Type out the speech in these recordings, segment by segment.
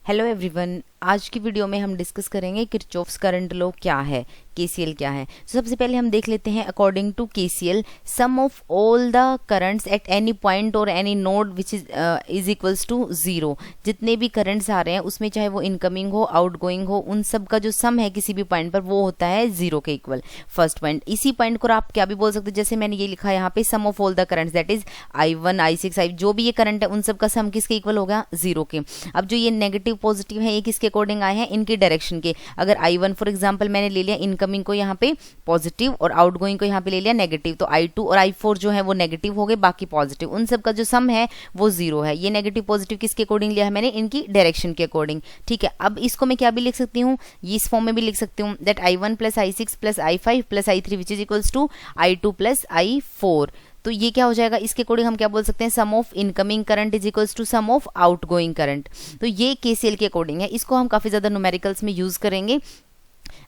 Hello everyone, आज की video में हम डिस्कस करेंगे किरचॉफ्स करंट लॉ क्या है, केसीएल क्या है। तो सबसे पहले हम देख लेते हैं according to KCL sum of all the currents at any point और any node which is equals to zero. जितने भी करंट्स आ रहे हैं उसमें चाहे वो इनकमिंग हो आउटगोइंग हो, उन सब का जो सम है किसी भी पॉइंट पर वो होता है जीरो के इक्वल। फर्स्ट पॉइंट, इसी पॉइंट को आप क्या भी बोल सकते हैं, जैसे मैंने ये लिखा है यहाँ पे sum of all the currents that is I1 I6 I जो भी ये करंट है उन सब का सम किसके इक्वल हो गया, जीरो के। अब जो ये नेगेटिव पॉजिटिव है ये किसके अकॉर्डिंग आए हैं, इनके डायरेक्शन के। अगर I1 फॉर एग्जांपल मैंने ले लिया इनकमिंग को यहाँ पे पॉजिटिव और आउटगोइंग को यहाँ पे ले लिया नेगेटिव, तो I2 और I4 जो है वो नेगेटिव हो गए, बाकी पॉजिटिव। उन सब का जो सम है वो जीरो है। ये नेगेटिव पॉजिटिव किसके अकॉर्डिंग लिया है मैंने, इनकी डायरेक्शन के अकॉर्डिंग। ठीक है, अब इसको मैं क्या भी लिख सकती हूँ, ये इस फॉर्म में भी लिख सकती हूँ that I1 plus I6 plus I5 plus I3 which is equals to I2 plus I4। तो ये क्या हो जाएगा, इसके अकॉर्डिंग हम क्या बोल सकते हैं, sum of incoming current is equals to sum of outgoing current. तो ये केसीएल के अकॉर्डिंग है, इसको हम काफी ज्यादा न्यूमेरिकल्स में यूज करेंगे।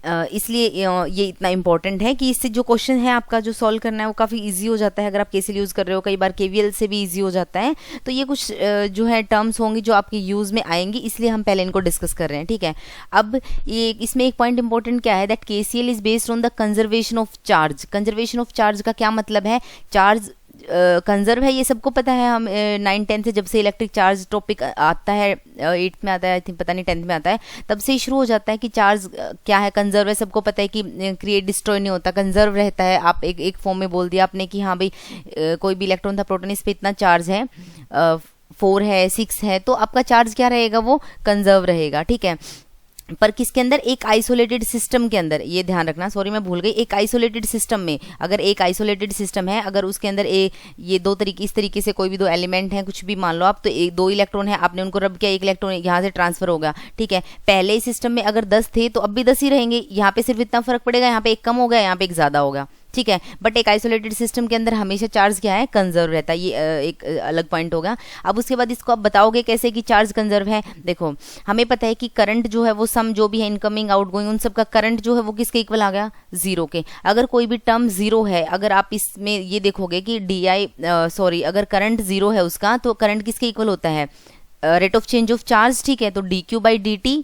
इसलिए ये इतना इंपॉर्टेंट है कि इससे जो क्वेश्चन है आपका जो सॉल्व करना है वो काफ़ी इजी हो जाता है। अगर आप केसीएल यूज़ कर रहे हो, कई बार केवीएल से भी इजी हो जाता है। तो ये कुछ जो है टर्म्स होंगी जो आपके यूज़ में आएंगी, इसलिए हम पहले इनको डिस्कस कर रहे हैं। ठीक है, अब ये इसमें एक पॉइंट इंपॉर्टेंट क्या है, that KCL is based on the conservation of charge. Conservation of charge का क्या मतलब है, चार्ज कंजर्व है, ये सबको पता है। हम 9-10 से जब से इलेक्ट्रिक चार्ज टॉपिक आता है, 8th में आता है, आई थिंक पता नहीं 10th में आता है, तब से ही शुरू हो जाता है कि चार्ज क्या है, कंजर्व है। सबको पता है कि क्रिएट डिस्ट्रॉय नहीं होता, कंजर्व रहता है। आप एक फॉर्म में बोल दिया आपने कि हाँ भाई कोई भी इलेक्ट्रॉन था, प्रोटॉन, इस पे इतना चार्ज है, 4 है 6 है, तो आपका चार्ज क्या रहेगा, वो कंजर्व रहेगा। ठीक है, पर किसके अंदर, एक आइसोलेटेड सिस्टम के अंदर। ये ध्यान रखना, सॉरी मैं भूल गई, एक आइसोलेटेड सिस्टम में, अगर एक आइसोलेटेड सिस्टम है, अगर उसके अंदर ये दो तरीके, इस तरीके से कोई भी दो एलिमेंट हैं, कुछ भी मान लो आप, तो दो इलेक्ट्रॉन है, आपने उनको रब किया, एक इलेक्ट्रॉन यहाँ से ट्रांसफर हो गया। ठीक है, पहले सिस्टम में अगर 10 थे तो अब भी 10 ही रहेंगे, यहाँ पे सिर्फ इतना फर्क पड़ेगा, यहाँ पे एक कम हो गया, यहाँ पे एक ज्यादा हो गया। ठीक है, बट एक आइसोलेटेड सिस्टम के अंदर हमेशा चार्ज क्या है, कंजर्व रहता है। ये एक अलग पॉइंट हो गया। अब उसके बाद इसको आप बताओगे कैसे कि चार्ज कंजर्व है। देखो, हमें पता है कि करंट जो है वो सम जो भी है इनकमिंग आउटगोइंग उन सब का करंट जो है वो किसके इक्वल आ गया, जीरो के। अगर कोई भी टर्म जीरो है, अगर आप इसमें ये देखोगे कि अगर करंट जीरो है उसका, तो करंट किसके इक्वल होता है, rate of change of charge. ठीक है, तो dq/dt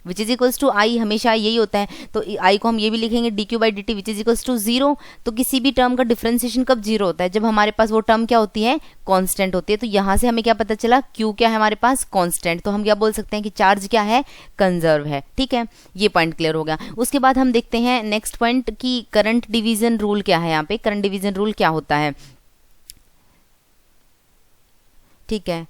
which is equals to I, हमेशा यही होता है। तो आई को हम ये भी लिखेंगे dq/dt which is equals to zero. तो किसी भी टर्म का डिफरेंशिएशन कब जीरो होता है, जब हमारे पास वो टर्म क्या होती है, कांस्टेंट होती है। तो यहाँ से हमें क्या पता चला, q क्या है हमारे पास, कांस्टेंट। तो हम क्या बोल सकते हैं कि चार्ज क्या है, कंजर्व है। ठीक है, ये पॉइंट क्लियर हो गया। उसके बाद हम देखते हैं नेक्स्ट पॉइंट कि करंट डिवीजन रूल क्या है। यहाँ पे करंट डिवीजन रूल क्या होता है। ठीक है,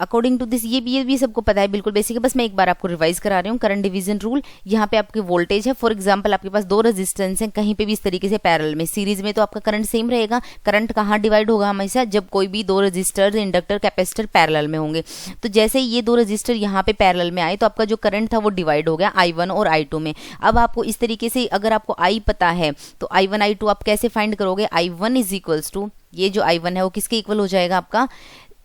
अकॉर्डिंग टू दिस, ये भी सबको पता है, बिल्कुल बेसिक है, बस मैं एक बार आपको रिवाइज करा रही हूँ। करंट डिवीजन रूल, यहाँ पे आपकी वोल्टेज है, फॉर एग्जांपल आपके पास दो रेजिस्टेंस हैं, कहीं पे भी इस तरीके से पैरेलल में, सीरीज में, तो आपका करंट सेम रहेगा। करंट कहाँ डिवाइड होगा हमेशा, जब कोई भी दो रजिस्टर, इंडक्टर, कैपेसिटर पैरेलल में होंगे। तो जैसे ये दो रजिस्टर यहाँ पे पैरेलल में आए तो आपका जो करंट था वो डिवाइड हो गया I1 और I2 में। अब आपको इस तरीके से, अगर आपको I पता है तो I1 I2 आप कैसे फाइंड करोगे, I1 इज इक्वल्स टू, ये जो I1 है वो किसके इक्वल हो जाएगा, आपका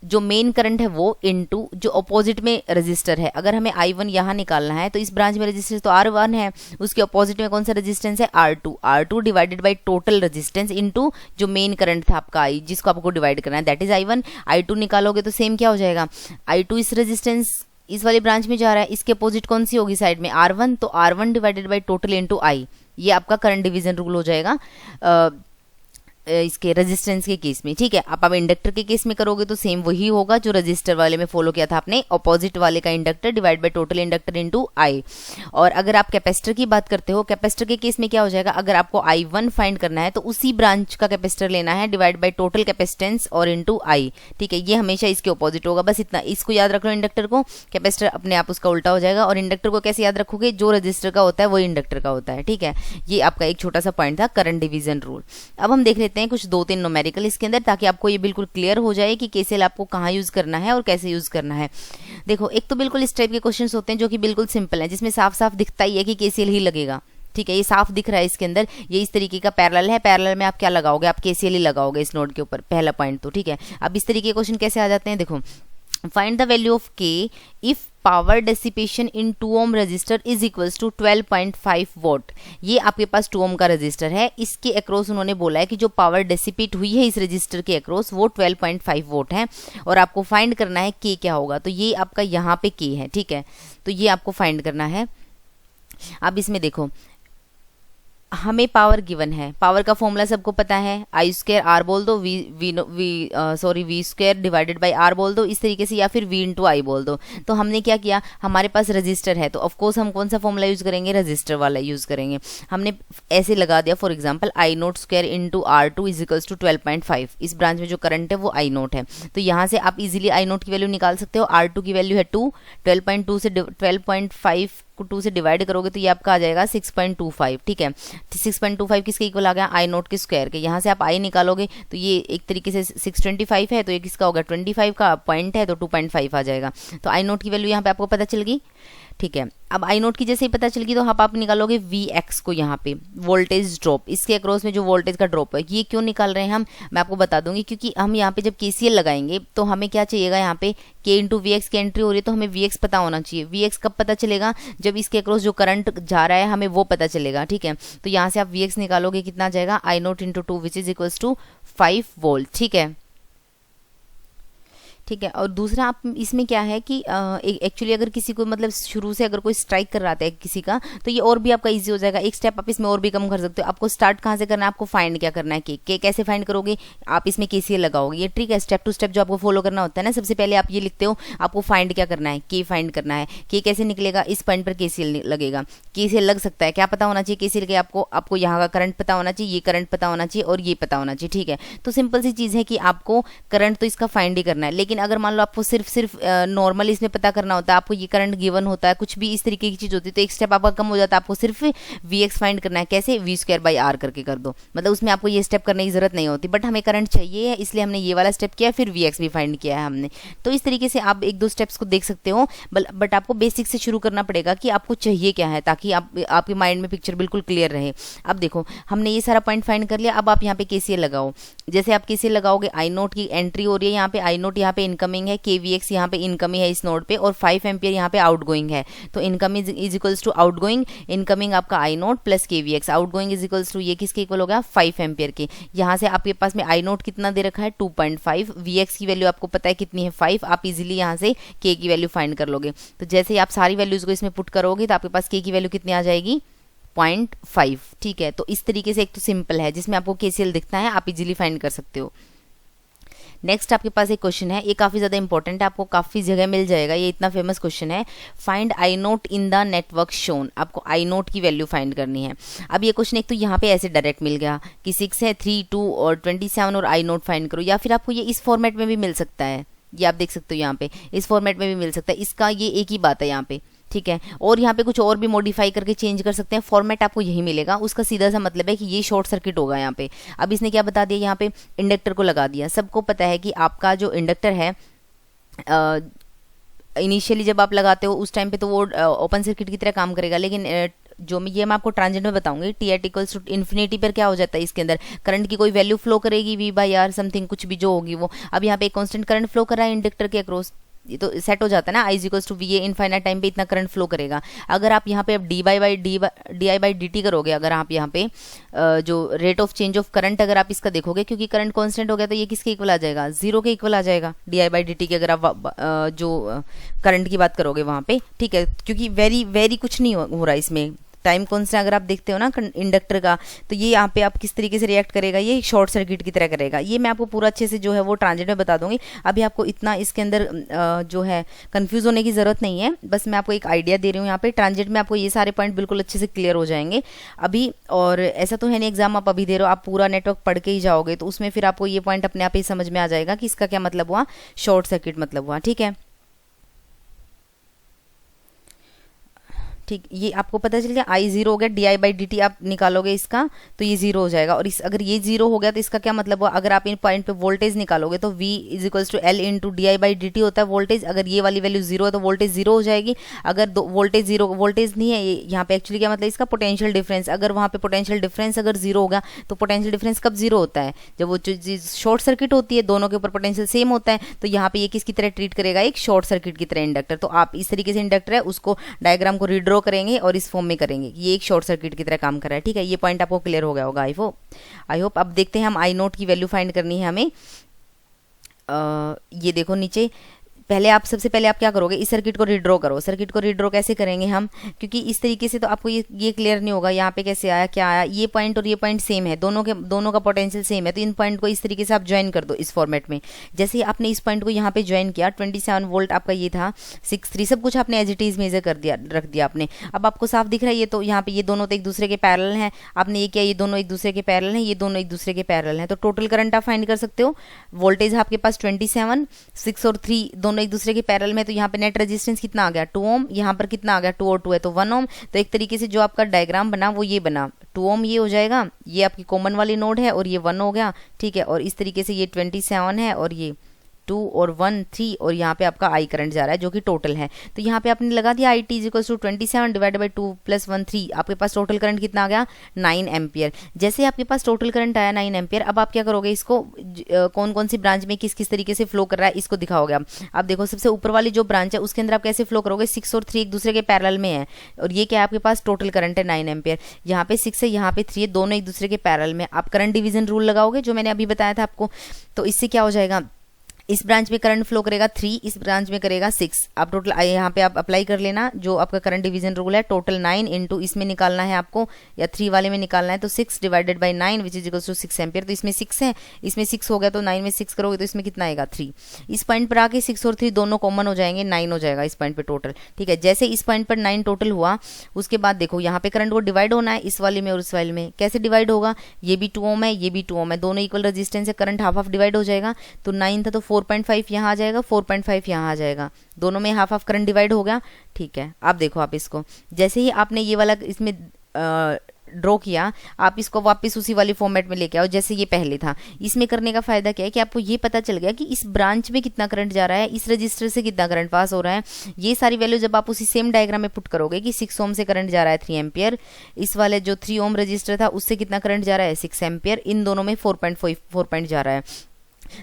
जो मेन करंट है वो इनटू जो अपोजिट में रजिस्टर है। अगर हमें I1 यहाँ निकालना है तो इस ब्रांच में रजिस्टेंस तो R1 है, उसके अपोजिट में कौन सा रेजिस्टेंस है, R2 divided by total resistance into जो मेन करंट था आपका I, जिसको आपको डिवाइड करना है, दैट इज I1। I2 निकालोगे तो सेम क्या हो जाएगा, I2 इस रेजिस्टेंस इस वाली ब्रांच में जा रहा है, इसके अपोजिट कौन सी होगी साइड में, R1, तो R1 divided by total into I। ये आपका करंट डिवीजन रूल हो जाएगा इसके रेजिस्टेंस के केस में। ठीक है, आप इंडक्टर के केस में करोगे तो सेम वही होगा जो रजिस्टर वाले में फॉलो किया था आपने, ऑपोजिट वाले का inductor divide by total inductor into I. और अगर आप कैपेसिटर की बात करते हो, कैपेसिटर के केस में क्या हो जाएगा, अगर आपको I1 फाइंड करना है तो उसी ब्रांच का कैपेसिटर लेना है, डिवाइड बाय टोटल कैपेसिटेंस और इनटू आई। ठीक है, ये हमेशा इसके ऑपोजिट होगा, बस इतना, इसको याद रख लो। इंडक्टर को, कैपेसिटर अपने आप उसका उल्टा हो जाएगा। और इंडक्टर को कैसे याद रखोगे, जो रजिस्टर का होता है वो इंडक्टर का होता है। ठीक है, ये आपका एक छोटा सा पॉइंट था करंट डिवीजन रूल। अब हम देख लेते हैं कुछ 2-3 न्यूमेरिकल इसके अंदर, ताकि आपको ये बिल्कुल क्लियर हो जाए कि केसीएल आपको कहाँ यूज करना है और कैसे यूज करना है। देखो, एक तो बिल्कुल इस टाइप के क्वेश्चंस होते हैं जो कि बिल्कुल सिंपल है, जिसमें साफ साफ दिखता ही है कि केसीएल ही लगेगा। ठीक है, ये साफ दिख रहा है इसके अंदर, ये इस तरीके का पैरेलल है, पैरेलल में आप क्या लगाओगे, आप केसीएल ही लगाओगे इस नोड के ऊपर, पहला पॉइंट तो। ठीक है, अब इस तरीके के क्वेश्चन कैसे आ जाते हैं, देखो find the value of K if power dissipation in 2 ohm resistor is equals to 12.5 watt. ये आपके पास 2 ओम का रजिस्टर है, इसके अक्रॉस उन्होंने बोला है कि जो पावर डेसिपेट हुई है इस रजिस्टर के अक्रॉस वो 12.5 वोट है, और आपको फाइंड करना है के क्या होगा। तो ये आपका यहाँ पे के है, ठीक है, तो ये आपको फाइंड करना है। अब इसमें देखो, हमें पावर गिवन है, पावर का फॉर्मूला सबको पता है, आई स्क्वायर आर बोल दो, V square divided by R बोल दो, इस तरीके से, या फिर वी इंटू आई बोल दो। तो हमने क्या किया, हमारे पास रजिस्टर है तो ऑफकोर्स हम कौन सा फॉर्मूला यूज करेंगे, रजिस्टर वाला यूज करेंगे। हमने ऐसे लगा दिया, for example I naught square into R two is equals to 12.5। इस ब्रांच में जो करंट है वो आई नोट है, तो यहाँ से आप इजिली आई नोट की वैल्यू निकाल सकते हो। आर टू की वैल्यू है 2, 12.2 से 12.5 को 2 से डिवाइड करोगे तो ये आपका आ जाएगा 6.25, ठीक है। 6.25 किसके इक्वल आ गया, आई नोट के स्क्वायर के। यहाँ से आप आई निकालोगे तो ये एक तरीके से 625 है, तो ये किसका होगा, 25 का पॉइंट है तो 2.5 आ जाएगा। तो आई नोट की वैल्यू यहाँ पे आपको पता चल गई, ठीक है। अब आई नोट की जैसे ही पता चल गई तो आप निकालोगे वी एक्स को, यहाँ पे वोल्टेज ड्रॉप, इसके अक्रॉस में जो वोल्टेज का ड्रॉप है। ये क्यों निकाल रहे हैं हम, मैं आपको बता दूंगी, क्योंकि हम यहाँ पे जब केसीएल लगाएंगे तो हमें क्या चाहिएगा, यहाँ पे के इंटू वी एक्स की एंट्री हो रही है, तो हमें वी एक्स पता होना चाहिए। वी एक्स कब पता चलेगा, जब इसके अक्रॉस जो करंट जा रहा है हमें वो पता चलेगा, ठीक है। तो यहाँ से आप वी एक्स निकालोगे, कितना आ जाएगा, I naught into 2 which is equals to 5 volt, ठीक है, ठीक है। और दूसरा आप इसमें क्या है कि एक्चुअली अगर किसी को मतलब शुरू से अगर कोई स्ट्राइक कर रहा है किसी का, तो ये और भी आपका इजी हो जाएगा। एक स्टेप आप इसमें और भी कम कर सकते हो। आपको स्टार्ट कहाँ से करना है, आपको फाइंड क्या करना है, के कैसे फाइंड करोगे, आप इसमें केसीएल लगाओगे। ये ट्रिक है, स्टेप टू स्टेप जो आपको फॉलो करना होता है ना। सबसे पहले आप ये लिखते हो, आपको फाइंड क्या करना है, के फाइंड करना है। के कैसे निकलेगा, इस पॉइंट पर केसीएल लगेगा। केसीएल लग सकता है, क्या पता होना चाहिए केसीएल के, आपको यहाँ का करंट पता होना चाहिए, ये करंट पता होना चाहिए और ये पता होना चाहिए, ठीक है। तो सिंपल सी चीज़ है कि आपको करंट तो इसका फाइंड ही करना है। लेकिन अगर मान लो आपको सिर्फ नॉर्मल इसमें पता करना होता है, आपको ये करंट गिवन होता है, कुछ भी इस तरीके की चीज होती है, तो एक स्टेप आपका कम हो जाता है। आपको सिर्फ वी एक्स फाइंड करना है, कैसे, वी स्क्वायर बाई आर करके कर दो, मतलब उसमें आपको ये स्टेप करने की जरूरत नहीं होती। बट हमें करंट चाहिए है, इसलिए हमने ये वाला स्टेप किया, फिर वी एक्स भी फाइंड किया है हमने। तो इस तरीके से आप एक दो स्टेप्स को देख सकते हो, बट आपको बेसिक से शुरू करना पड़ेगा कि आपको चाहिए क्या है, ताकि आपके माइंड में पिक्चर बिल्कुल क्लियर रहे। अब देखो, हमने ये सारा पॉइंट फाइंड कर लिया। अब आप यहाँ पे केसीएल लगाओ। जैसे आप केसीएल लगाओगे, आई नोट की एंट्री हो रही है यहाँ पे, आई नोट यहाँ पे इनकमिंग है, के वी एक्स यहाँ पे इनकमिंग है इस नोड पे, और 5 एम्पियर यहाँ पे आउटगोइंग है। तो incoming is equals to outgoing, incoming आपका I naught plus K V X, outgoing is equals to ये किसके इक्वल हो गया, 5 एम्पियर के। यहाँ से आपके पास में आई नोट कितना दे रखा है, 2.5, वी एक्स की वैल्यू आपको पता है कितनी है, 5। आप इजीली यहाँ से के की वैल्यू फाइंड कर लोगे। तो जैसे ही आप सारी वैल्यूज को इसमें पुट करोगे तो आपके पास के की वैल्यू कितनी आ जाएगी, 0.5, ठीक है। तो इस तरीके से एक तो सिंपल है जिसमें आपको केसीएल दिखता है, आप इजीली फाइंड कर सकते हो। नेक्स्ट आपके पास एक क्वेश्चन है, ये काफ़ी ज़्यादा इंपॉर्टेंट है, आपको काफ़ी जगह मिल जाएगा, ये इतना फेमस क्वेश्चन है। Find I note in the network shown, आपको आई नोट की वैल्यू फाइंड करनी है। अब ये क्वेश्चन एक तो यहाँ पे ऐसे डायरेक्ट मिल गया कि 6 है, 3, 2 और 27 और आई नोट फाइंड करो, या फिर आपको ये इस फॉर्मेट में भी मिल सकता है, ये आप देख सकते हो यहाँ पे इस फॉर्मेट में भी मिल सकता है। इसका ये एक ही बात है यहाँ पे, ठीक है। और यहाँ पे कुछ और भी मॉडिफाई करके चेंज कर सकते हैं, फॉर्मेट आपको यही मिलेगा। उसका सीधा सा मतलब है कि ये शॉर्ट सर्किट होगा यहाँ पे। अब इसने क्या बता दिया, यहाँ पे इंडक्टर को लगा दिया। सबको पता है कि आपका जो इंडक्टर है इनिशियली जब आप लगाते हो उस टाइम पे तो वो ओपन सर्किट की तरह काम करेगा, लेकिन जो मैं आपको ट्रांजिट में बताऊंगी, T at equals to infinity पर क्या हो जाता है, इसके अंदर करंट की कोई वैल्यू फ्लो करेगी, वी बाई आर समथिंग कुछ भी जो होगी वो। अब यहाँ पे एक कांस्टेंट करंट फ्लो कर रहा है इंडक्टर के अक्रॉस, ये तो सेट हो जाता है ना, I equals to V A, infinite time पे इतना करंट फ्लो करेगा। अगर आप यहाँ पे अब D I by D T करोगे, अगर आप यहाँ पे जो rate of change of current अगर आप इसका देखोगे, क्योंकि करंट कांस्टेंट हो गया तो ये किसके इक्वल आ जाएगा, 0 के इक्वल आ जाएगा D I by D T के, अगर आप जो करंट की बात करोगे वहाँ पे, ठीक है। क्योंकि वेरी कुछ नहीं हो रहा इसमें, टाइम कॉन्स्टेंट अगर आप देखते हो ना इंडक्टर का, तो ये यहाँ पे आप किस तरीके से रिएक्ट करेगा, ये शॉर्ट सर्किट की तरह करेगा। ये मैं आपको पूरा अच्छे से जो है वो ट्रांजिट में बता दूंगी। अभी आपको इतना इसके अंदर जो है कंफ्यूज होने की ज़रूरत नहीं है, बस मैं आपको एक आइडिया दे रही हूँ। यहाँ पे ट्रांजिट में आपको ये सारे पॉइंट बिल्कुल अच्छे से क्लियर हो जाएंगे अभी। और ऐसा तो है नहीं एग्जाम आप अभी दे रहे हो, आप पूरा नेटवर्क पढ़ के ही जाओगे, तो उसमें फिर आपको ये पॉइंट अपने आप ही समझ में आ जाएगा कि इसका क्या मतलब हुआ, शॉर्ट सर्किट मतलब हुआ, ठीक है। ठीक, ये आपको पता चल गया, आई जीरो हो गया, D I by D T आप निकालोगे इसका तो ये जीरो हो जाएगा। और इस अगर ये जीरो हो गया तो इसका क्या मतलब हुआ, अगर आप इन पॉइंट पे वोल्टेज निकालोगे तो V is equals to L into D I by D T होता है वोल्टेज। अगर ये वाली वैल्यू जीरो है तो वोल्टेज जीरो हो जाएगी। अगर वोल्टेज जीरो, वोल्टेज नहीं है यहाँ पे, एक्चुअली क्या मतलब इसका पोटेंशियल डिफरेंस, अगर वहाँ पे पोटेंशियल डिफरेंस अगर जीरो होगा तो पोटेंशियल डिफरेंस कब जीरो होता है, जब वो चीज शॉर्ट सर्किट होती है, दोनों के ऊपर पोटेंशियल सेम होता है। तो यहाँ पे ये किसकी तरह ट्रीट करेगा, एक शॉर्ट सर्किट की तरह इंडक्टर। तो आप इस तरीके से इंडक्टर है उसको डायग्राम को रीड्रॉ करेंगे और इस फॉर्म में करेंगे, ये एक शॉर्ट सर्किट की तरह काम कर रहा है। ठीक है, ये पॉइंट आपको क्लियर हो गया होगा आई होप। अब देखते हैं हम आई नोट की वैल्यू फाइंड करनी है हमें। ये देखो नीचे, सबसे पहले आप क्या करोगे, इस सर्किट को रीड्रॉ करो। सर्किट को रीड्रॉ कैसे करेंगे हम, क्योंकि इस तरीके से तो आपको ये क्लियर नहीं होगा यहाँ पे कैसे आया क्या आया। ये पॉइंट और ये पॉइंट सेम है, दोनों का पोटेंशियल सेम है, तो इन पॉइंट को इस तरीके से आप ज्वाइन कर दो इस फॉर्मेट में। जैसे ही आपने इस पॉइंट को यहाँ पे ज्वाइन किया, 27 वोल्ट आपका ये था, 6.3 सब कुछ आपने एज इट इज मेजर कर दिया, रख दिया आपने। अब आपको साफ दिख रहा है ये तो, यहाँ पे ये दोनों तो एक दूसरे के पैरेलल हैं। आपने ये किया, ये दोनों एक दूसरे के पैरेलल हैं, ये दोनों एक दूसरे के पैरेलल हैं, तो टोटल करंट आप फाइंड कर सकते हो। वोल्टेज आपके पास 27, 6 और 3 दोनों एक दूसरे के पैरेलल में, तो यहाँ पे नेट रेजिस्टेंस कितना आ गया 2 ओम, यहाँ पर कितना आ गया 2 और 2 है तो 1 ओम। तो एक तरीके से जो आपका डायग्राम बना वो ये बना, 2 ओम ये हो जाएगा, ये आपकी कॉमन वाली नोड है और ये 1 हो गया। ठीक है, और इस तरीके से ये 27 है और ये 2 और 1 3 और यहाँ पे आपका आई करंट जा रहा है जो कि टोटल है। तो यहाँ पे आपने लगा दिया I T is equal to 27 divided by 2 plus 1 3, आपके पास टोटल करंट कितना आ गया 9 एम्पियर। जैसे आपके पास टोटल करंट आया 9 एम्पियर, अब आप क्या करोगे, इसको कौन कौन सी ब्रांच में किस किस तरीके से फ्लो कर रहा है इसको दिखाओगे आप। अब देखो सबसे ऊपर वाली जो ब्रांच है उसके अंदर आप कैसे फ्लो करोगे, 6 और 3 एक दूसरे के पैरेलल में है और ये क्या है आपके पास टोटल करंट है 9 एम्पियर। यहाँ पे 6 है, यहाँ पे 3 है, दोनों एक दूसरे के पैरेलल में। आप करंट डिवीजन रूल लगाओगे जो मैंने अभी बताया था आपको, तो इससे क्या हो जाएगा, इस ब्रांच में करंट फ्लो करेगा 3, इस ब्रांच में करेगा 6। आप टोटल यहाँ पे आप अप्लाई कर लेना जो आपका करंट डिवीजन रूल है, टोटल 9 इंटू इसमें निकालना है आपको या 3 वाले में निकालना है, तो 6 divided by 9 which is equal to 6 ampere. तो इसमें 6 है, इसमें 6 हो गया तो 9 में 6 करोगे तो इसमें कितना आएगा 3। इस पॉइंट पर आके 6 और 3 दोनों कॉमन हो जाएंगे, 9 हो जाएगा इस पॉइंट पर टोटल। ठीक है, जैसे इस पॉइंट पर 9 टोटल हुआ उसके बाद देखो यहाँ पे करंट को डिवाइड होना है इस वाले में और इस वाले में। कैसे डिवाइड होगा, ये भी 2 ओम है, ये भी 2 ओम है, दोनों इक्वल रेजिस्टेंस है, करंट हाफ हाफ डिवाइड हो जाएगा। तो 9 था तो 4.5 यहाँ आ जाएगा, 4.5 यहाँ आ जाएगा, दोनों में हाफ हाफ करंट डिवाइड हो गया। ठीक है, आप देखो आप इसको जैसे ही आपने ये वाला इसमें ड्रॉ किया, आप इसको वापस उसी वाली फॉर्मेट में लेके आओ जैसे ये पहले था। इसमें करने का फायदा क्या है कि आपको ये पता चल गया कि इस ब्रांच में कितना करंट जा रहा है, इस रजिस्टर से कितना करंट पास हो रहा है। ये सारी वैल्यू जब आप उसी सेम डायग्राम में पुट करोगे कि 6 ओम से करंट जा रहा है 3 एम्पियर, इस वाले जो 3 ओम रजिस्टर था उससे कितना करंट जा रहा है 6 एम्पियर, इन दोनों में 4 पॉइंट जा रहा है।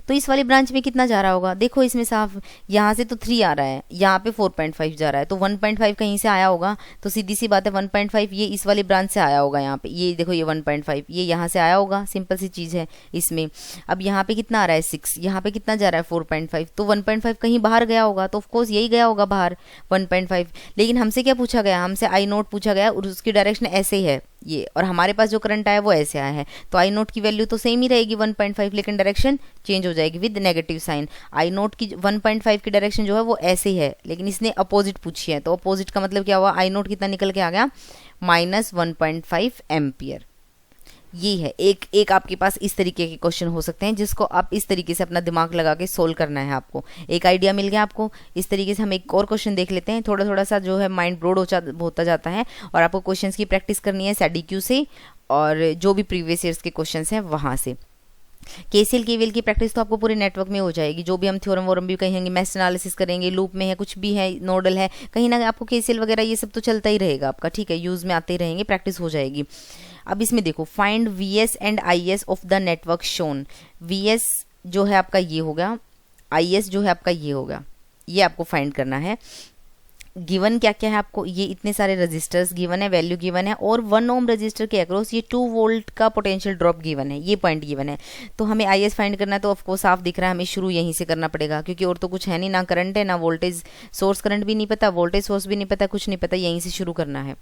तो इस वाली ब्रांच में कितना जा रहा होगा, देखो इसमें साफ, यहाँ से तो 3 आ रहा है, यहाँ पे 4.5 जा रहा है, तो 1.5 कहीं से आया होगा। तो सीधी सी बात है 1.5 ये इस वाली ब्रांच से आया होगा, यहाँ पे ये देखो ये 1.5 ये यहाँ से आया होगा, सिंपल सी चीज़ है इसमें। अब यहाँ पे कितना आ रहा है 6, यहाँ पे कितना जा रहा है 4.5, तो 1.5 कहीं बाहर गया होगा, तो ऑफकोर्स यही गया होगा बाहर 1.5। लेकिन हमसे क्या पूछा गया, हमसे आई नोट पूछा गया और उसकी डायरेक्शन ऐसे ही है ये, और हमारे पास जो करंट आया वो ऐसे आया है, तो आई नोट की वैल्यू तो सेम ही रहेगी 1.5, लेकिन डायरेक्शन चेंज हो जाएगी with negative sign. I naught की 1.5 की डायरेक्शन जो है वो ऐसे ही है, लेकिन इसने अपोजिट पूछी है, तो अपोजिट का मतलब क्या हुआ, आई नोट कितना निकल के आ गया -1.5 एम्पियर। ये है एक आपके पास इस तरीके के क्वेश्चन हो सकते हैं जिसको आप इस तरीके से अपना दिमाग लगा के सोल्व करना है आपको। एक आइडिया मिल गया आपको। इस तरीके से हम एक और क्वेश्चन देख लेते हैं, थोड़ा थोड़ा सा जो है माइंड ब्रॉड होता जाता है, और आपको क्वेश्चंस की प्रैक्टिस करनी है SADQ से और जो भी प्रीवियस ईयर्स के क्वेश्चंस हैं वहाँ से। KCL KVL की प्रैक्टिस तो आपको पूरे नेटवर्क में हो जाएगी, जो भी हम थ्योरम वोरम भी कहेंगे, मैश एनालिसिस करेंगे, लूप में है, कुछ भी है, नोडल है, कहीं ना आपको KCL वगैरह ये सब तो चलता ही रहेगा आपका। ठीक है, यूज में आते ही रहेंगे, प्रैक्टिस हो जाएगी। अब इसमें देखो, find VS and IS of the network shown. VS जो है आपका ये हो गया, IS जो है आपका ये हो गया, ये आपको फाइंड करना है। गिवन क्या क्या है आपको, ये इतने सारे रजिस्टर्स गिवन है, वैल्यू गिवन है, और 1 ओम रजिस्टर के अक्रॉस ये 2 वोल्ट का पोटेंशियल ड्रॉप गिवन है, ये पॉइंट गिवन है। तो हमें IS फाइंड करना है, तो ऑफकोर्स साफ दिख रहा है हमें शुरू यहीं से करना पड़ेगा, क्योंकि और तो कुछ है नहीं, ना करंट है, ना वोल्टेज सोर्स, करंट भी नहीं पता, वोल्टेज सोर्स भी नहीं पता, कुछ नहीं पता, यहीं से शुरू करना है।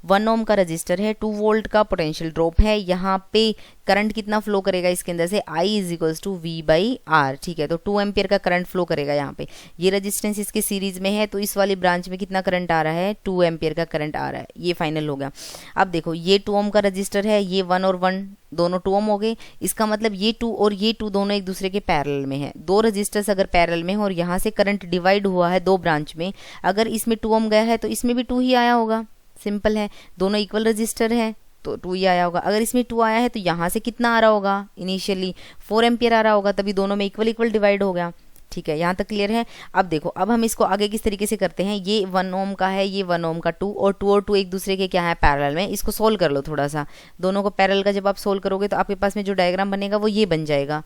1 ओम का रजिस्टर है, 2 वोल्ट का पोटेंशियल ड्रॉप है, यहाँ पे करंट कितना फ्लो करेगा इसके अंदर से, I is equals to V/R। ठीक है, तो 2 एम्पियर का करंट फ्लो करेगा यहाँ पे, ये रजिस्टेंस इसके सीरीज में है, तो इस वाली ब्रांच में कितना करंट आ रहा है, 2 एम्पियर का करंट आ रहा है, ये फाइनल हो गया। अब देखो ये 2 ओम का रजिस्टर है, ये 1 और 1 दोनों 2 ओम हो गए, इसका मतलब ये 2 और ये 2 दोनों एक दूसरे के पैरेलल में है। 2 रजिस्टर्स अगर पैरेलल में हो और यहाँ से करंट डिवाइड हुआ है 2 ब्रांच में, अगर इसमें 2 ओम गया है तो इसमें भी 2 ही आया होगा, सिंपल है, दोनों इक्वल रजिस्टर है तो 2 ही आया होगा। अगर इसमें 2 आया है तो यहाँ से कितना आ रहा होगा, इनिशियली 4 एम्पियर आ रहा होगा, तभी दोनों में इक्वल इक्वल डिवाइड हो गया। ठीक है, यहाँ तक क्लियर है। अब देखो, अब हम इसको आगे किस तरीके से करते हैं, ये 1 ओम का है, ये 1 ओम का 2 और 2 एक दूसरे के क्या है, पैरेलल में। इसको सोल्व कर लो थोड़ा सा, दोनों को पैरेलल का जब आप सोल्व करोगे तो आपके पास में जो डायग्राम बनेगा वो ये बन जाएगा।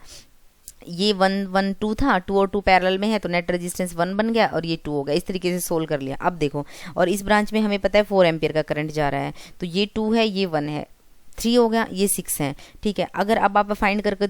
ये 1 1 2 था, 2 और 2 पैरेलल में है तो नेट रेजिस्टेंस 1 बन गया और ये 2 हो गया। इस तरीके से सोल्व कर लिया। अब देखो, और इस ब्रांच में हमें पता है 4 एम्पियर का करंट जा रहा है, तो ये 2 है, ये 1 है, 3 हो गया, ये 6 है। ठीक है, अगर अब आप फाइंड करके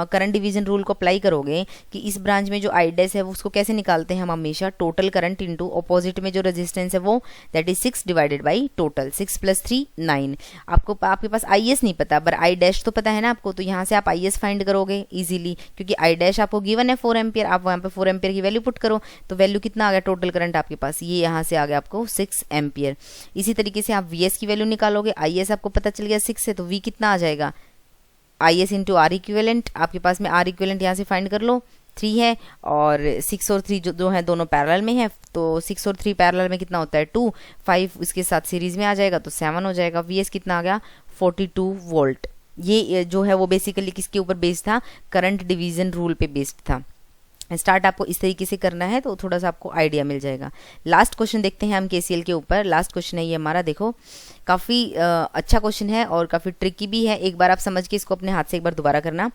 करंट डिवीजन रूल को अप्लाई करोगे कि इस ब्रांच में जो आई डैश है वो उसको कैसे निकालते हैं हम हमेशा, टोटल करंट इनटू ऑपोजिट में जो रेजिस्टेंस है वो, that is 6 divided by total, 6 + 3 9। आपके पास आई एस नहीं पता पर आई डैश तो पता है ना आपको, तो यहाँ से आप आई एस फाइंड करोगे इजीली, क्योंकि आई डैश आपको गिवन है 4 एम्पियर, आप वहाँ पे 4 एम्पियर की वैल्यू पुट करो तो वैल्यू कितना आ गया टोटल करंट आपके पास, ये यहाँ से आ गया आपको 6 एम्पियर। इसी तरीके से आप वी एस की वैल्यू निकालोगे, आई एस आपको पता चल गया 6 है तो वी कितना आ जाएगा, I S into R equivalent, आपके पास में आर इक्विवेलेंट यहाँ से फाइंड कर लो, 3 है और 6 और 3 जो है दोनों पैरेलल में है, तो 6 और 3 पैरेलल में कितना होता है 2, 5 इसके साथ सीरीज में आ जाएगा तो 7 हो जाएगा। वी एस कितना आ गया 42 वोल्ट। ये जो है वो बेसिकली किसके ऊपर बेस्ड था, करंट डिवीजन रूल पे बेस्ड था। स्टार्ट आपको इस तरीके से करना है तो थोड़ा सा आपको आइडिया मिल जाएगा। लास्ट क्वेश्चन देखते हैं हम केसीएल के ऊपर। लास्ट क्वेश्चन है ये हमारा, देखो काफ़ी अच्छा क्वेश्चन है और काफ़ी ट्रिकी भी है। एक बार आप समझ के इसको अपने हाथ से एक बार दोबारा करना।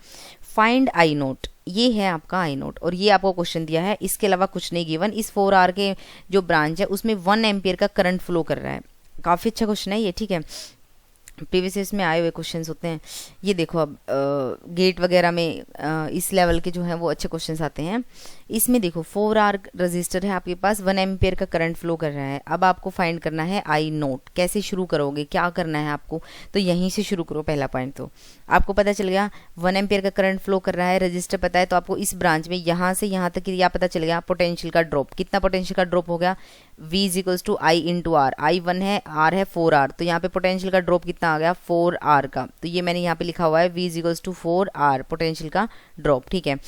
फाइंड आई नोट, ये है आपका आई नोट और ये आपको क्वेश्चन दिया है, इसके अलावा कुछ नहीं गिवन। इस 4R के जो ब्रांच है उसमें 1 एम्पियर का करंट फ्लो कर रहा है। काफ़ी अच्छा क्वेश्चन है ये, ठीक है, प्रीवियस ईयर्स में आए हुए क्वेश्चंस होते हैं ये। देखो अब गेट वगैरह में इस लेवल के जो हैं वो अच्छे क्वेश्चंस आते हैं। इसमें देखो 4R रजिस्टर है आपके पास, 1 एम्पियर का करंट फ्लो कर रहा है। अब आपको फाइंड करना है आई नोट। कैसे शुरू करोगे, क्या करना है आपको, तो यहीं से शुरू करो। पहला पॉइंट तो आपको पता चल गया 1 एम्पियर का करंट फ्लो कर रहा है, रजिस्टर पता है, तो आपको इस ब्रांच में यहाँ से यहाँ तक क्या पता चल गया, पोटेंशियल का ड्रॉप। कितना पोटेंशियल का ड्रॉप हो गया, V = I इंटू आर। आई 1 है, R है 4R, तो यहाँ पे पोटेंशियल का ड्रॉप कितना आ गया 4R का, तो ये मैंने यहाँ पे लिखा हुआ है V = 4R पोटेंशियल का ड्रॉप। ठीक है,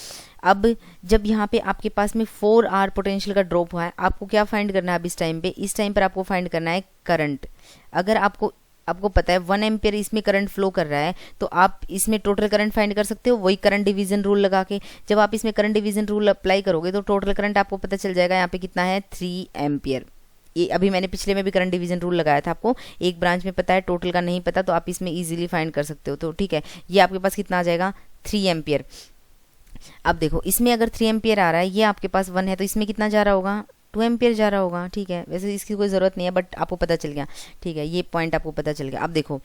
अब जब यहाँ पे आपके पास में 4R पोटेंशियल का ड्रॉप हुआ है, आपको क्या फाइंड करना है अब इस टाइम पे, इस टाइम पर आपको फाइंड करना है करंट। अगर आपको पता है 1 एम्पियर इसमें करंट फ्लो कर रहा है तो आप इसमें टोटल करंट फाइंड कर सकते हो वही करंट डिवीजन रूल लगा के। जब आप इसमें करंट डिवीजन रूल अप्लाई करोगे तो टोटल करंट आपको पता चल जाएगा यहाँ पे कितना है 3 एम्पियर। ये अभी मैंने पिछले में भी करंट डिवीजन रूल लगाया था, आपको एक ब्रांच में पता है टोटल का नहीं पता तो आप इसमें इजीली फाइंड कर सकते हो। तो ठीक है, ये आपके पास कितना आ जाएगा 3 एम्पियर। अब देखो इसमें अगर 3 एम्पियर आ रहा है, ये आपके पास 1 है तो इसमें कितना जा रहा होगा 2 एम्पियर जा रहा होगा। ठीक है, वैसे इसकी कोई ज़रूरत नहीं है बट आपको पता चल गया। ठीक है, ये पॉइंट आपको पता चल गया। अब देखो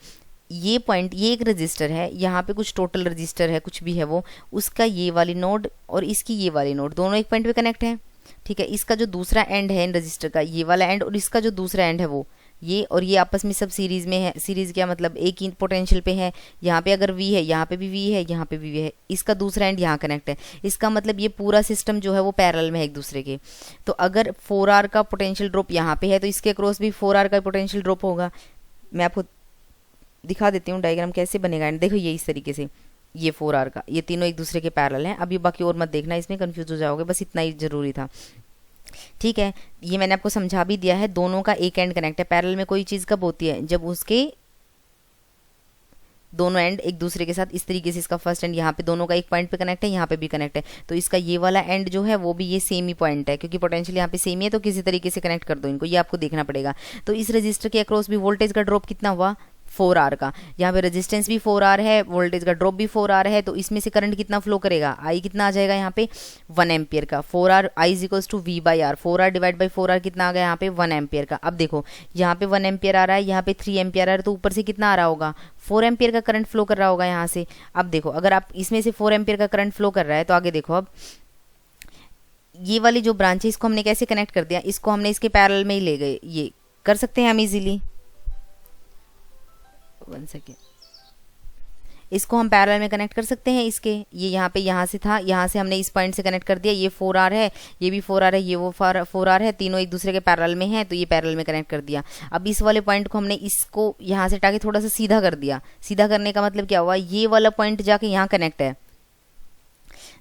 ये पॉइंट, ये एक रजिस्टर है, यहाँ पे कुछ टोटल रजिस्टर है, कुछ भी है वो, उसका ये वाली नोड और इसकी ये वाली नोड दोनों एक पॉइंट पे कनेक्ट है। ठीक है, इसका जो दूसरा एंड है इन रजिस्टर का, ये वाला एंड, और इसका जो दूसरा एंड है वो ये, और ये आपस में सब सीरीज में है। सीरीज क्या मतलब, एक ही पोटेंशियल पे है। यहाँ पे अगर V है, यहाँ पे भी V है, यहाँ पे भी V है, इसका दूसरा एंड यहाँ कनेक्ट है। इसका मतलब ये पूरा सिस्टम जो है वो पैरेलल में है एक दूसरे के। तो अगर 4R का पोटेंशियल ड्रॉप यहाँ पे है तो इसके अक्रॉस भी 4R का पोटेंशियल ड्रॉप होगा। मैं आपको दिखा देती हूँ डायग्राम कैसे बनेगा। एंड देखो ये इस तरीके से, ये 4R का, ये तीनों एक दूसरे के पैरेलल हैं। अब ये बाकी और मत देखना, इसमें कंफ्यूज हो जाओगे, बस इतना ही जरूरी था। ठीक है, ये मैंने आपको समझा भी दिया है, दोनों का एक एंड कनेक्ट है। पैरेलल में कोई चीज कब होती है, जब उसके दोनों एंड एक दूसरे के साथ इस तरीके से, इसका फर्स्ट एंड यहाँ पे दोनों का एक पॉइंट पे कनेक्ट है, यहाँ पे भी कनेक्ट है, तो इसका ये वाला एंड जो है वो भी ये सेम ही पॉइंट है, क्योंकि पोटेंशियल यहाँ पे सेम ही है तो किसी तरीके से कनेक्ट कर दो इनको, ये आपको देखना पड़ेगा। तो इस रजिस्टर के अक्रॉस भी वोल्टेज का ड्रॉप कितना हुआ 4R का, यहाँ पे रेजिस्टेंस भी 4R है, वोल्टेज का ड्रॉप भी 4R है, तो इसमें से करंट कितना फ्लो करेगा, I कितना आ जाएगा यहाँ पे 1 एम्पियर का। 4R I = V/R, 4R divide by 4R कितना आ गया यहाँ पे 1 एम्पियर का। अब देखो यहाँ पे 1 एम्पियर आ रहा है, यहाँ पे 3 एम्पियर आ रहा है, तो ऊपर से कितना आ रहा होगा 4 एम्पियर का करंट फ्लो कर रहा होगा यहाँ से। अब देखो अगर आप इसमें से 4 एम्पियर का करंट फ्लो कर रहा है तो आगे देखो, अब ये वाली जो ब्रांच है इसको हमने कैसे कनेक्ट कर दिया, इसको हमने इसके पैरेलल में ही ले गए, ये कर सकते हैं हम इजीली। 1 सेकेंड, इसको हम पैरेलल में कनेक्ट कर सकते हैं इसके, ये यहाँ पे यहाँ से था, यहाँ से हमने इस पॉइंट से कनेक्ट कर दिया, ये 4R है, ये भी 4R है, ये वो 4R है, तीनों एक दूसरे के पैरेलल में हैं तो ये पैरेलल में कनेक्ट कर दिया। अब इस वाले पॉइंट को हमने इसको यहाँ से हटा के थोड़ा सा सीधा कर दिया। सीधा करने का मतलब क्या हुआ, ये वाला पॉइंट जाके यहाँ कनेक्ट है,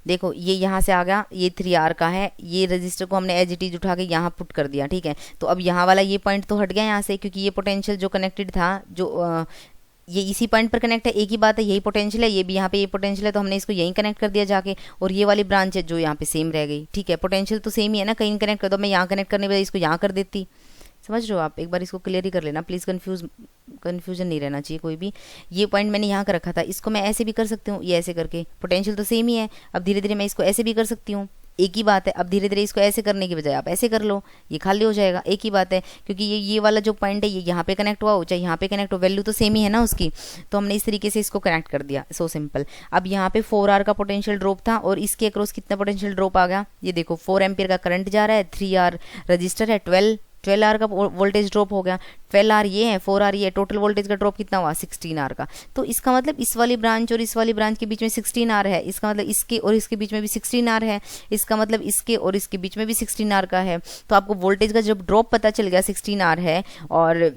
देखो ये यहाँ से आ गया, ये 3R का है, ये रजिस्टर को हमने एज इट इज उठा के यहाँ पुट कर दिया, ठीक है। तो अब यहाँ वाला ये पॉइंट तो हट गया यहाँ से, क्योंकि ये पोटेंशियल जो कनेक्टेड था, जो ये इसी पॉइंट पर कनेक्ट है, एक ही बात है, यही पोटेंशियल है, ये भी यहाँ पे ये पोटेंशियल है, तो हमने इसको यहीं कनेक्ट कर दिया जाके, और ये वाली ब्रांच है जो यहाँ पे सेम रह गई, ठीक है। पोटेंशियल तो सेम ही है ना, कहीं कनेक्ट कर दो, मैं यहाँ कनेक्ट करने बजाय इसको यहाँ कर देती। समझ रहे हो आप? एक बार इसको क्लियर ही कर लेना प्लीज़, कन्फ्यूजन नहीं रहना चाहिए कोई भी। ये पॉइंट मैंने यहाँ कर रखा था, इसको मैं ऐसे भी कर सकती हूँ, ये ऐसे करके, पोटेंशियल तो सेम ही है। अब धीरे धीरे मैं इसको ऐसे भी कर सकती हूँ, एक ही बात है। अब धीरे धीरे इसको ऐसे करने की बजाय आप ऐसे कर लो, ये खाली हो जाएगा, एक ही बात है। क्योंकि ये वाला जो पॉइंट है ये यहाँ पे कनेक्ट हुआ हो चाहे यहाँ पे कनेक्ट हो, वैल्यू तो सेम ही है ना उसकी, तो हमने इस तरीके से इसको कनेक्ट कर दिया, सो सिंपल। अब यहाँ पे 4R का पोटेंशियल ड्रॉप था और इसके अक्रॉस कितना पोटेंशियल ड्रॉप आ गया, ये देखो 4 एम्पियर का करंट जा रहा है, 3R रजिस्टर है, 12R का वोल्टेज ड्रॉप हो गया। 12R ये है, 4R ये है, टोटल वोल्टेज का ड्रॉप कितना हुआ 16R का। तो इसका मतलब इस वाली ब्रांच और इस वाली ब्रांच के बीच में 16R है, इसका मतलब इसके और इसके बीच में भी 16R है, इसका मतलब इसके और इसके बीच में भी 16R का है। तो आपको वोल्टेज का जब ड्रॉप पता चल गया 16R है और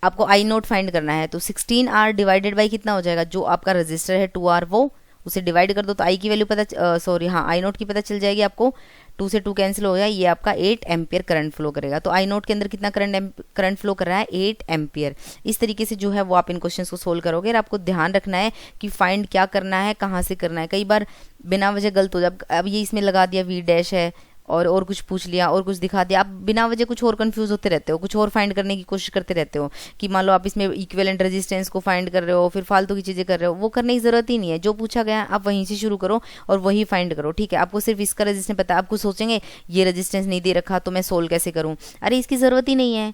आपको आई नोट फाइंड करना है, तो 16R डिवाइडेड बाई कितना हो जाएगा, जो आपका रजिस्टर है 2R वो उसे डिवाइड कर दो, तो आई की वैल्यू पता सॉरी हाँ आई नोट की पता चल जाएगी आपको। 2 से 2 कैंसिल हो गया, ये आपका 8 एम्पियर करंट फ्लो करेगा। तो आई नोट के अंदर कितना करंट फ्लो कर रहा है 8 एम्पियर। इस तरीके से जो है वो आप इन क्वेश्चंस को सोल्व करोगे। और आपको ध्यान रखना है कि फाइंड क्या करना है, कहाँ से करना है। कई बार बिना वजह गलत हो जाए, अब ये इसमें लगा दिया V डैश है और कुछ पूछ लिया और कुछ दिखा दिया, आप बिना वजह कुछ और कंफ्यूज होते रहते हो, कुछ और फाइंड करने की कोशिश करते रहते हो कि मान लो आप इसमें इक्विवेलेंट रेजिस्टेंस को फाइंड कर रहे हो, फिर फालतू की चीज़ें कर रहे हो, वो करने की ज़रूरत ही नहीं है। जो पूछा गया आप वहीं से शुरू करो और वही फाइंड करो, ठीक है। आपको सिर्फ इसका रेजिस्टेंस पता है, आपको सोचेंगे ये रेजिस्टेंस नहीं दे रखा तो मैं सोल्व कैसे करूँ, अरे इसकी ज़रूरत ही नहीं है।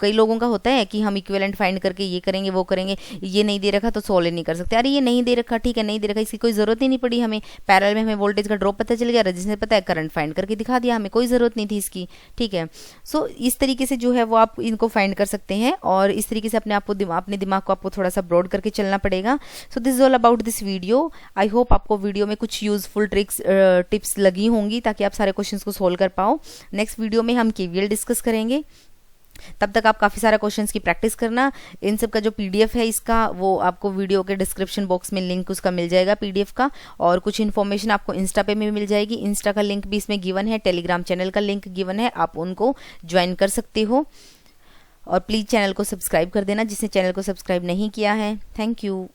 कई लोगों का होता है कि हम इक्विवेलेंट फाइंड करके ये करेंगे वो करेंगे, ये नहीं दे रखा तो सोल्व ही नहीं कर सकते। अरे ये नहीं दे रखा, ठीक है नहीं दे रखा, इसकी कोई ज़रूरत ही नहीं पड़ी हमें। पैरेलल में हमें वोल्टेज का ड्रॉप पता चल गया, रेजिस्टेंस पता है, करंट फाइंड करके दिखा दिया, हमें कोई ज़रूरत नहीं थी इसकी, ठीक है। सो इस तरीके से जो है वो आप इनको फाइंड कर सकते हैं और इस तरीके से अपने दिमाग को आपको थोड़ा सा ब्रॉड करके चलना पड़ेगा। So this is all about this video. I hope आपको वीडियो में कुछ यूजफुल टिप्स लगी होंगी ताकि आप सारे क्वेश्चंस को सोल्व कर पाओ। नेक्स्ट वीडियो में हम KVL डिस्कस करेंगे, तब तक आप काफ़ी सारा क्वेश्चंस की प्रैक्टिस करना। इन सब का जो PDF है इसका, वो आपको वीडियो के डिस्क्रिप्शन बॉक्स में लिंक उसका मिल जाएगा PDF का, और कुछ इन्फॉर्मेशन आपको इंस्टा पे भी मिल जाएगी। इंस्टा का लिंक भी इसमें गिवन है, टेलीग्राम चैनल का लिंक गिवन है, आप उनको ज्वाइन कर सकते हो। और प्लीज़ चैनल को सब्सक्राइब कर देना जिसने चैनल को सब्सक्राइब नहीं किया है। Thank you.